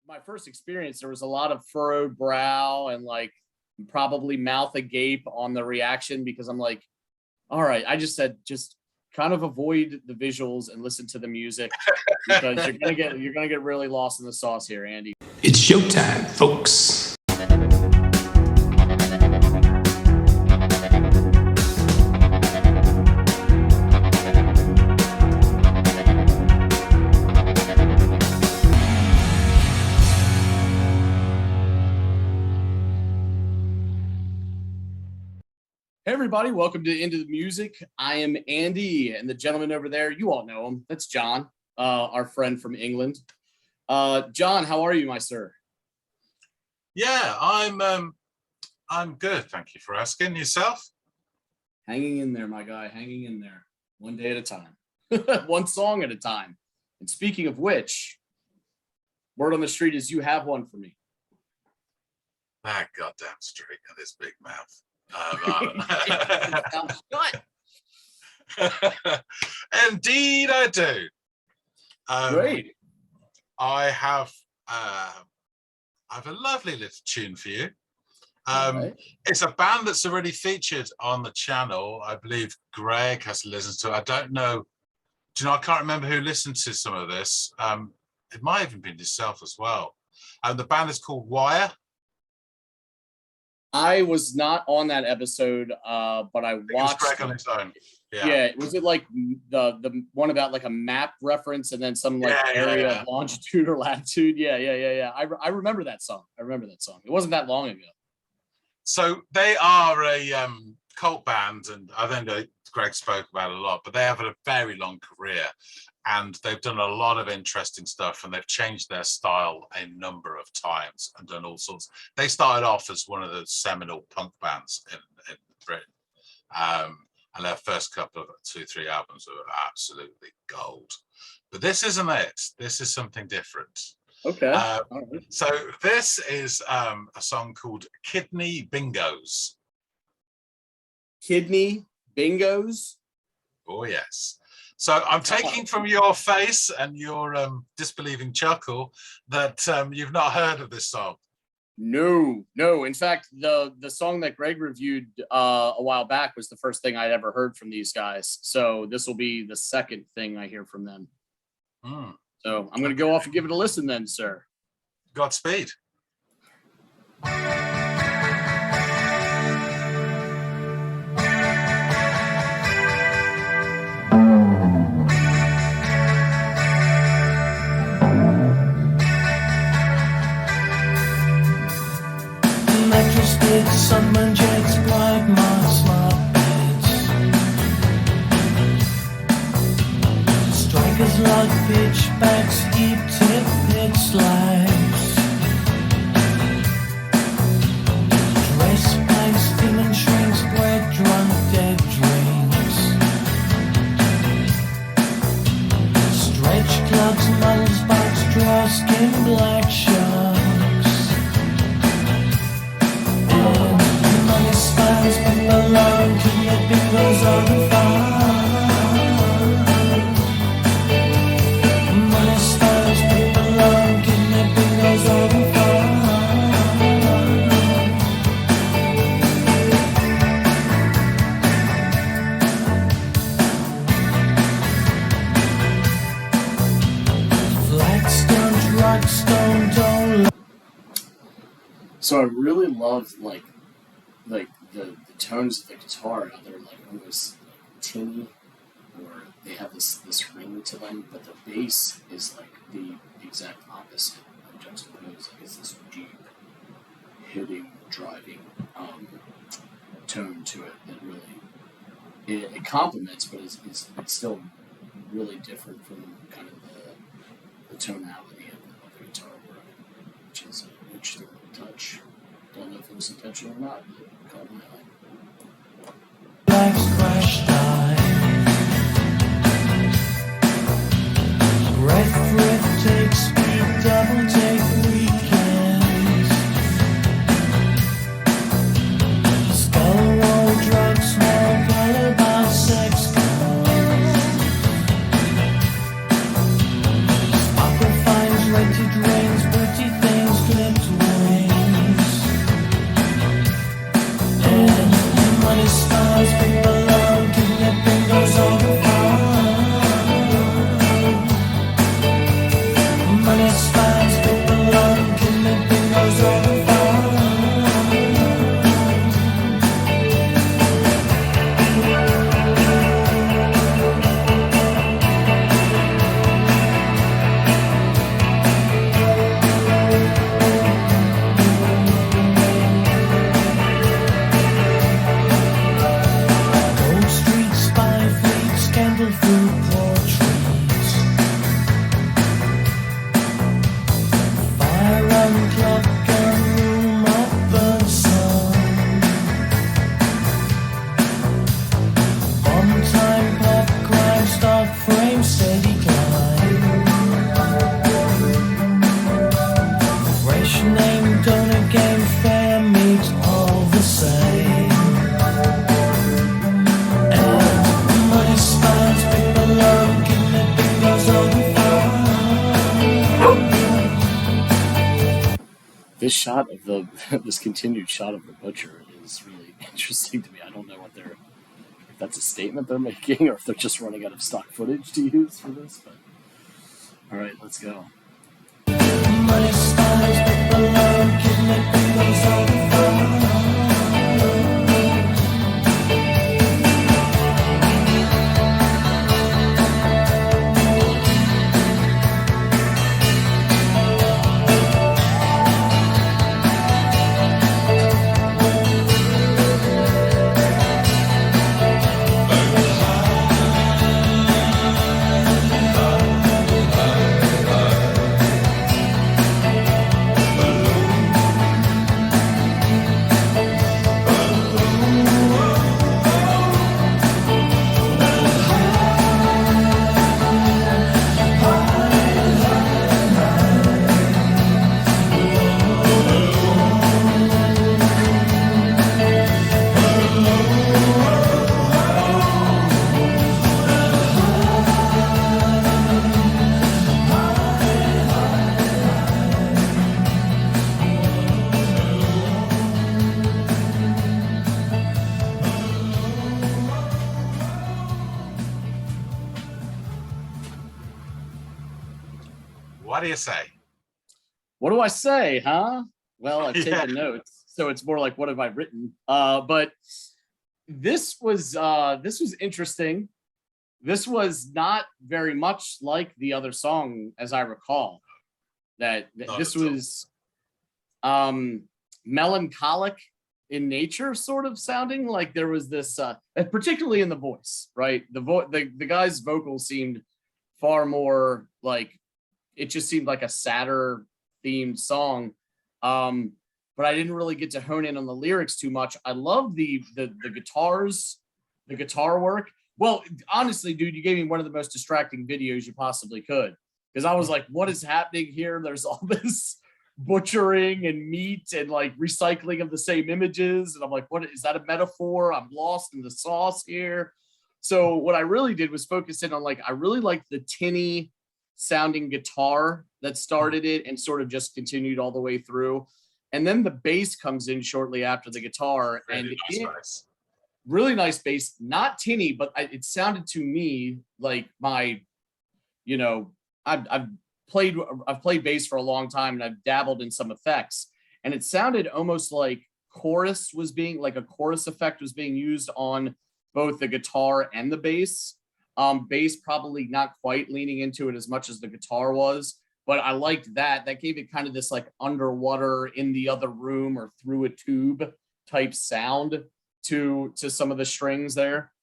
my first experience, there was a lot of furrowed brow and like probably mouth agape on the reaction, because I'm like, all right, I just said, just kind of avoid the visuals and listen to the music, because you're gonna get really lost in the sauce here, Andy. It's showtime, folks. Hey everybody, welcome to Into the Music. I am Andy, and the gentleman over there, you all know him. That's John, our friend from England. John, how are you, my sir? Yeah, I'm good. Thank you for asking. Yourself? Hanging in there, my guy, hanging in there. One day at a time, one song at a time. And speaking of which, word on the street is you have one for me. That goddamn straight and this big mouth. Indeed, I do. Great. I have a lovely little tune for you. Right. It's a band that's already featured on the channel. I believe Greg has listened to it. I don't know. Do you know? I can't remember who listened to some of this. It might have even been yourself as well. The band is called Wire. I was not on that episode, but I watched. Greg on his own. Yeah. Was it like the one about like a map reference and then some like area of longitude or latitude? Yeah. I remember that song. It wasn't that long ago. So they are a cult band, and I think Greg spoke about it a lot, but they have a very long career, and they've done a lot of interesting stuff, and they've changed their style a number of times and done all sorts. They started off as one of the seminal punk bands in Britain. And their first couple of 2-3 albums were absolutely gold. But this isn't it. This is something different. Okay. So this is a song called Kidney Bingos. Kidney Bingos? Oh, yes. So I'm taking from your face and your disbelieving chuckle that you've not heard of this song. No. In fact, the song that Greg reviewed a while back was the first thing I'd ever heard from these guys. So this will be the second thing I hear from them. So I'm going to go off and give it a listen then, sir. Godspeed. Sunburn jets, bright marks, smart beds. Strikers like pitchbacks, deep tip pit slides. Dress planks, demon shrinks, bread drunk, dead dreams. Stretch clubs, models, box, draw skin, black sharks. Alone, kidney bingos on the farm. Money styles, people alone, kidney bingos on the farm. Flagstone, drugstone, don't. So I really love like the tones of the guitar, how they're like almost like tinny, or they have this ring to them, but the bass is like the exact opposite, like juxtaposed. Like it's this deep, hitting, driving tone to it that really it complements, but it's still really different from kind of the tonality of the guitar work, which is an interesting touch. Don't know if it was intentional or not, but it caught my eye. Life's crash dive. Breath take speed, double take weekends. Skull roll, drugs, small color bar, sex calls. Sparkle finds, rented rains, pretty things. this shot of the this continued shot of the butcher is really interesting to me. I don't know what they're if that's a statement they're making or if they're just running out of stock footage to use for this. But all right, let's go. Money smiles, but the love kidnapping goes all the fun. What do you say? What do I say, huh? Well, I've Yeah. taken notes, so it's more like what have I written? But this was interesting. This was not very much like the other song, as I recall. Not This at all. was melancholic in nature, sort of sounding like there was this, and particularly in the voice, right? The guy's vocal seemed far more like it just seemed like a sadder themed song. But I didn't really get to hone in on the lyrics too much. I love the guitars, the guitar work. Well, honestly, dude, you gave me one of the most distracting videos you possibly could. Because I was like, what is happening here? There's all this butchering and meat and like recycling of the same images. And I'm like, what is that a metaphor? I'm lost in the sauce here. So what I really did was focus in on like, I really liked the tinny sounding guitar that started it and sort of just continued all the way through. And then the bass comes in shortly after the guitar, and Really nice. really nice bass, not tinny, but it sounded to me like my, you know, I've played bass for a long time and I've dabbled in some effects, and it sounded almost like a chorus effect was being used on both the guitar and the bass. Bass probably not quite leaning into it as much as the guitar was, but I liked that. That gave it kind of this like underwater in the other room or through a tube type sound to some of the strings there,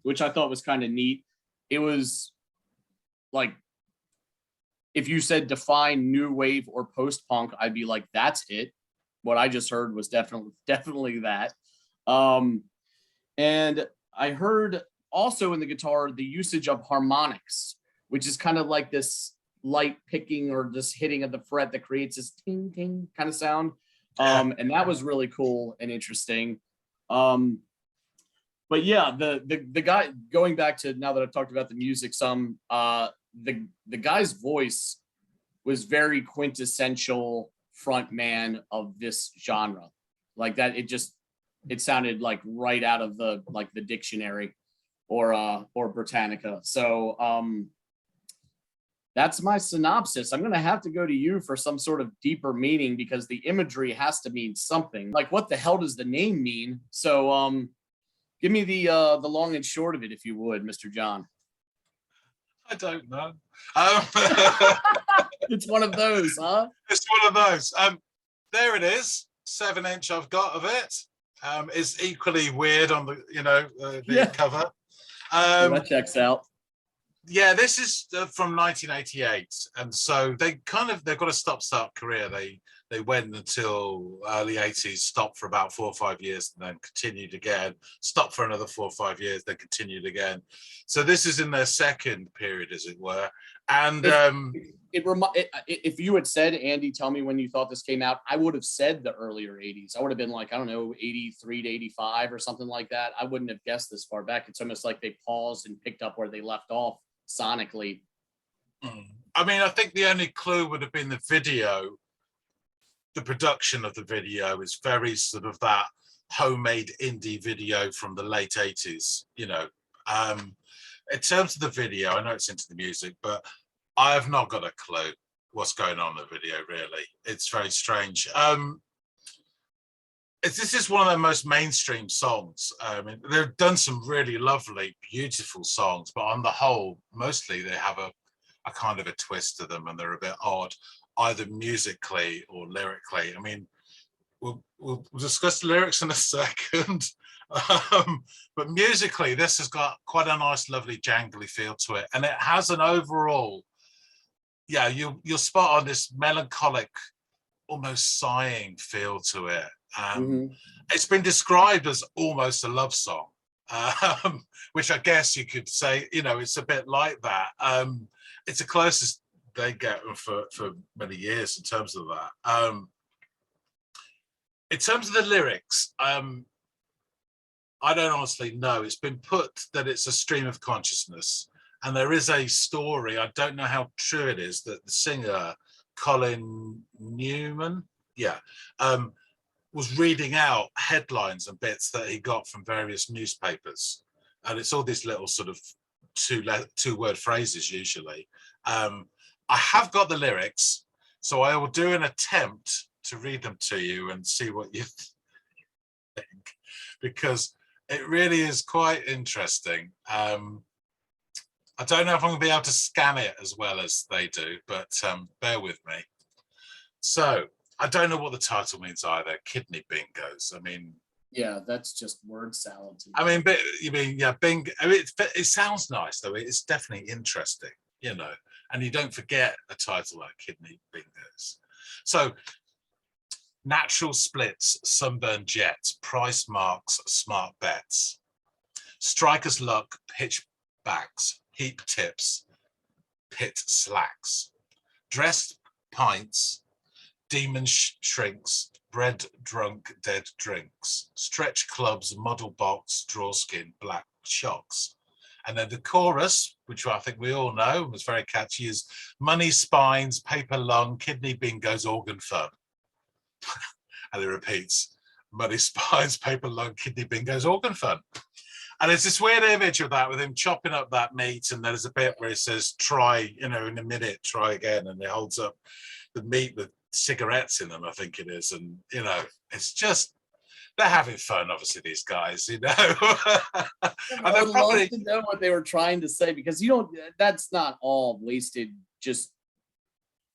which I thought was kind of neat. It was like, if you said define new wave or post punk, I'd be like, that's it. What I just heard was definitely that. And I heard also in the guitar the usage of harmonics, which is kind of like this light picking or this hitting of the fret that creates this ting ting kind of sound. And that was really cool and interesting. But yeah, the guy, going back to now that I've talked about the music some, the guy's voice was very quintessential front man of this genre. Like that, it sounded like right out of the dictionary or Britannica. So that's my synopsis. I'm gonna have to go to you for some sort of deeper meaning, because the imagery has to mean something. Like, what the hell does the name mean? So give me the long and short of it, if you would, Mr. John. I don't know. It's one of those, huh? It's one of those. There it is. 7-inch I've got of it. Is equally weird on the cover. That checks out. Yeah, this is from 1988, and so they've got a stop-start career. They went until early 80s, stopped for about 4 or 5 years, and then continued again. Stopped for another 4 or 5 years, then continued again. So this is in their second period, as it were. And if you had said, Andy, tell me when you thought this came out, I would have said the earlier 80s. I would have been like, I don't know, 83 to 85 or something like that. I wouldn't have guessed this far back. It's almost like they paused and picked up where they left off sonically. I mean, I think the only clue would have been the video, the production of the video is very sort of that homemade indie video from the late 80s, you know. In terms of the video, I know it's into the music, but I have not got a clue what's going on in the video, really. It's very strange. This is one of their most mainstream songs. They've done some really lovely, beautiful songs, but on the whole, mostly they have a kind of a twist to them, and they're a bit odd, either musically or lyrically. I mean, we'll discuss the lyrics in a second. But musically, this has got quite a nice, lovely, jangly feel to it, and it has an overall, yeah, you'll spot on this melancholic, almost sighing feel to it. It's been described as almost a love song, which I guess you could say, you know, it's a bit like that. It's the closest they get for many years in terms of that. In terms of the lyrics, I don't honestly know. It's been put that it's a stream of consciousness, and there is a story, I don't know how true it is, that the singer Colin Newman, was reading out headlines and bits that he got from various newspapers, and it's all these little sort of two-word phrases usually. I have got the lyrics, so I will do an attempt to read them to you and see what you think, because it really is quite interesting. I don't know if I'm going to be able to scan it as well as they do, but bear with me. So I don't know what the title means either. Kidney bingos. I mean, yeah, that's just word salad. I mean, but you mean, yeah, bingo. I mean, it sounds nice though. It's definitely interesting, you know. And you don't forget a title like Kidney Bingos. So, natural splits, sunburned jets, price marks, smart bets, strikers luck, pitch backs, heap tips, pit slacks, dressed pints, demon shrinks, bread drunk, dead drinks, stretch clubs, model box, draw skin, black shocks. And then the chorus, which I think we all know, was very catchy, is money spines, paper lung, kidney bingos, organ fun. And it repeats, money spines, paper lung, kidney bingos, organ fun. And it's this weird image of that with him chopping up that meat, and there's a bit where it says, try, you know, in a minute, try again. And it holds up the meat with cigarettes in them, I think it is. And, you know, it's just, they're having fun, obviously, these guys, you know. I would love to know what they were trying to say, because you don't, that's not all wasted, just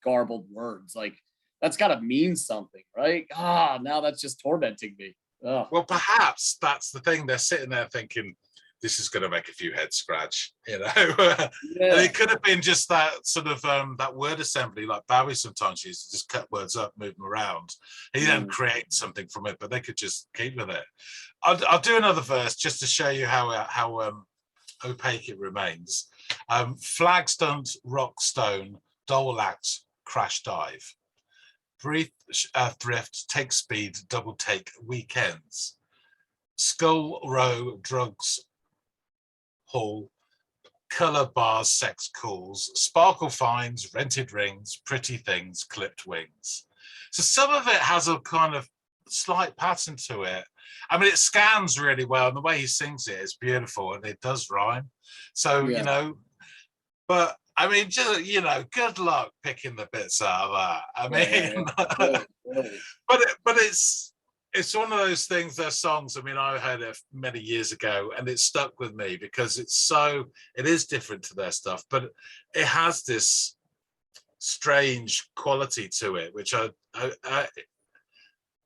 garbled words. Like, that's got to mean something, right? Now that's just tormenting me. Ugh. Well, perhaps that's the thing. They're sitting there thinking, this is going to make a few heads scratch, you know. Yeah. And it could have been just that sort of that word assembly, like Bowie sometimes used to just cut words up, move them around. He then create something from it, but they could just keep with it. I'll do another verse just to show you how opaque it remains. Flag stunt, rock stone, dole act, crash dive. Breathe, thrift, take speed, double take, weekends. Skull row, drugs, hall, colour bars, sex calls, sparkle finds, rented rings, pretty things, clipped wings. So some of it has a kind of slight pattern to it. I mean, it scans really well, and the way he sings it is beautiful, and it does rhyme. So, you know, but I mean, just, you know, good luck picking the bits out of that. I mean, but it's one of those things, their songs, I mean, I heard it many years ago and it stuck with me because it is different to their stuff, but it has this strange quality to it, which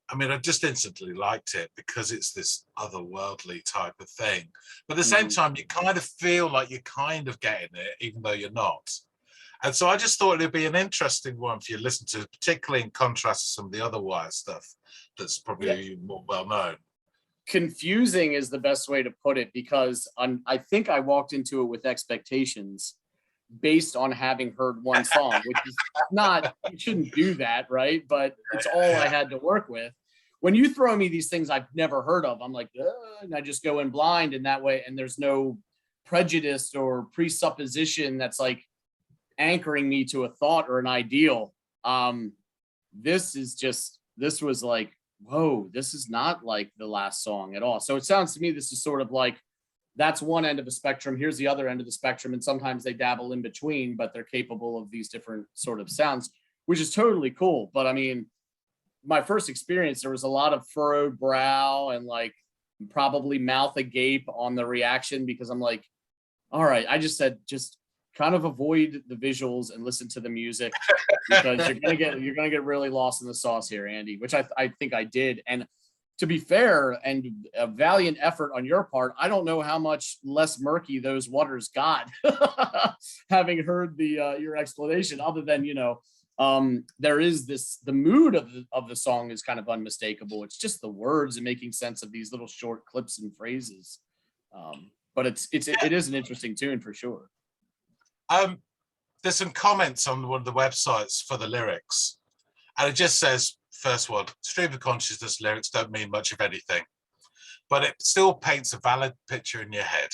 I mean, I just instantly liked it because it's this otherworldly type of thing. But at the same time, you kind of feel like you're kind of getting it, even though you're not. And so I just thought it'd be an interesting one for you to listen to, particularly in contrast to some of the other Wire stuff that's probably more well known. Confusing is the best way to put it, because I think I walked into it with expectations based on having heard one song, which is not, you shouldn't do that, right? But it's all I had to work with. When you throw me these things I've never heard of, I'm like, and I just go in blind in that way, and there's no prejudice or presupposition that's like anchoring me to a thought or an ideal. This is just this was like, whoa, this is not like the last song at all. So it sounds to me this is sort of like that's one end of the spectrum. Here's the other end of the spectrum, and sometimes they dabble in between, but they're capable of these different sort of sounds, which is totally cool. But I mean, my first experience, there was a lot of furrowed brow and like probably mouth agape on the reaction, because I'm like, all right, I just said just kind of avoid the visuals and listen to the music, because you're gonna get really lost in the sauce here, Andy, which I think I did. And to be fair, and a valiant effort on your part, I don't know how much less murky those waters got having heard the your explanation, other than, you know, there is this, the mood of the song is kind of unmistakable. It's just the words and making sense of these little short clips and phrases. But it is an interesting tune for sure. There's some comments on one of the websites for the lyrics, and it just says, first one, stream of consciousness lyrics don't mean much of anything, but it still paints a valid picture in your head.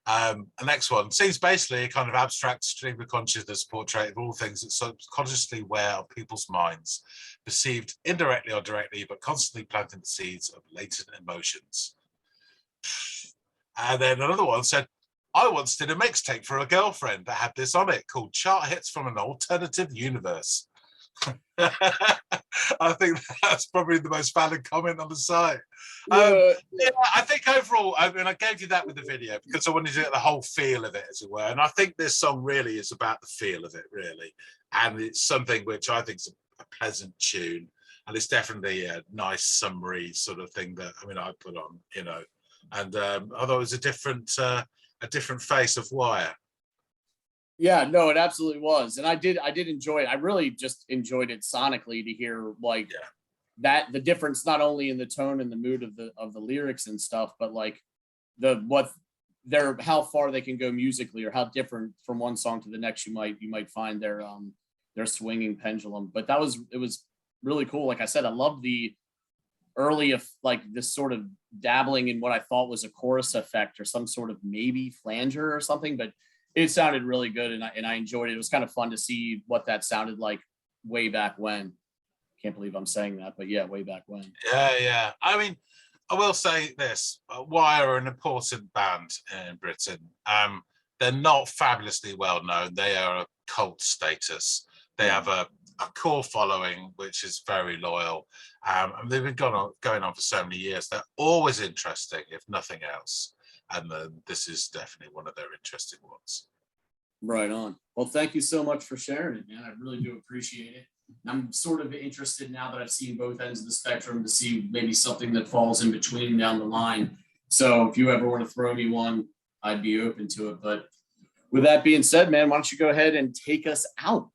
The next one seems basically a kind of abstract stream of consciousness portrait of all things that subconsciously wear on people's minds, perceived indirectly or directly, but constantly planting the seeds of latent emotions. And then another one said, I once did a mixtape for a girlfriend that had this on it called Chart Hits from an Alternative Universe. I think that's probably the most valid comment on the site. Yeah, I think overall, I mean, I gave you that with the video because I wanted to get the whole feel of it, as it were. And I think this song really is about the feel of it, really. And it's something which I think is a pleasant tune. And it's definitely a nice summary sort of thing that, I mean, I put on, you know. And although it was a different face of Wire. Yeah, no, it absolutely was. And I did enjoy it. I really just enjoyed it sonically, to hear like that, the difference not only in the tone and the mood of the lyrics and stuff, but like how far they can go musically, or how different from one song to the next you might find their swinging pendulum. But it was really cool. Like I said, I love the early of like this sort of dabbling in what I thought was a chorus effect or some sort of maybe flanger or something, but it sounded really good, and I enjoyed it. It was kind of fun to see what that sounded like way back when. Can't believe I'm saying that, but yeah, way back when. Yeah. I mean, I will say this: Wire are an important band in Britain. They're not fabulously well known. They are a cult status. They have a core following which is very loyal. And they've been going on for so many years. They're always interesting, if nothing else. And this is definitely one of their interesting ones. Right on. Well, thank you so much for sharing it, man. I really do appreciate it. I'm sort of interested, now that I've seen both ends of the spectrum, to see maybe something that falls in between down the line. So if you ever want to throw me one, I'd be open to it. But with that being said, man, why don't you go ahead and take us out?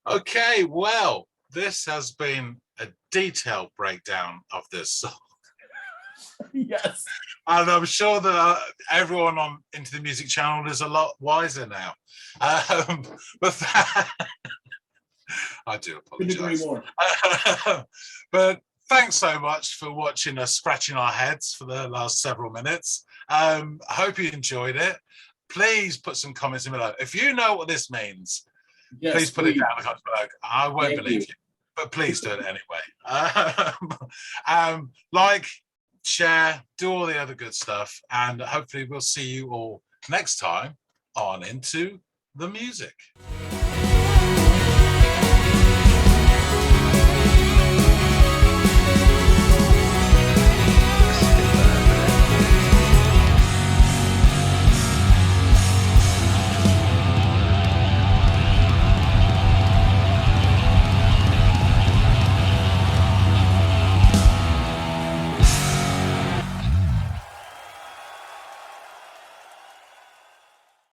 Okay, well, this has been a detailed breakdown of this song. Yes. And I'm sure that everyone on Into the Music channel is a lot wiser now. But I do apologize. But thanks so much for watching us scratching our heads for the last several minutes. I hope you enjoyed it. Please put some comments in below. If you know what this means, yes, please put it down in the comments below. I won't believe you, but please do it anyway. Like, share, do all the other good stuff, and hopefully we'll see you all next time on Into the Music.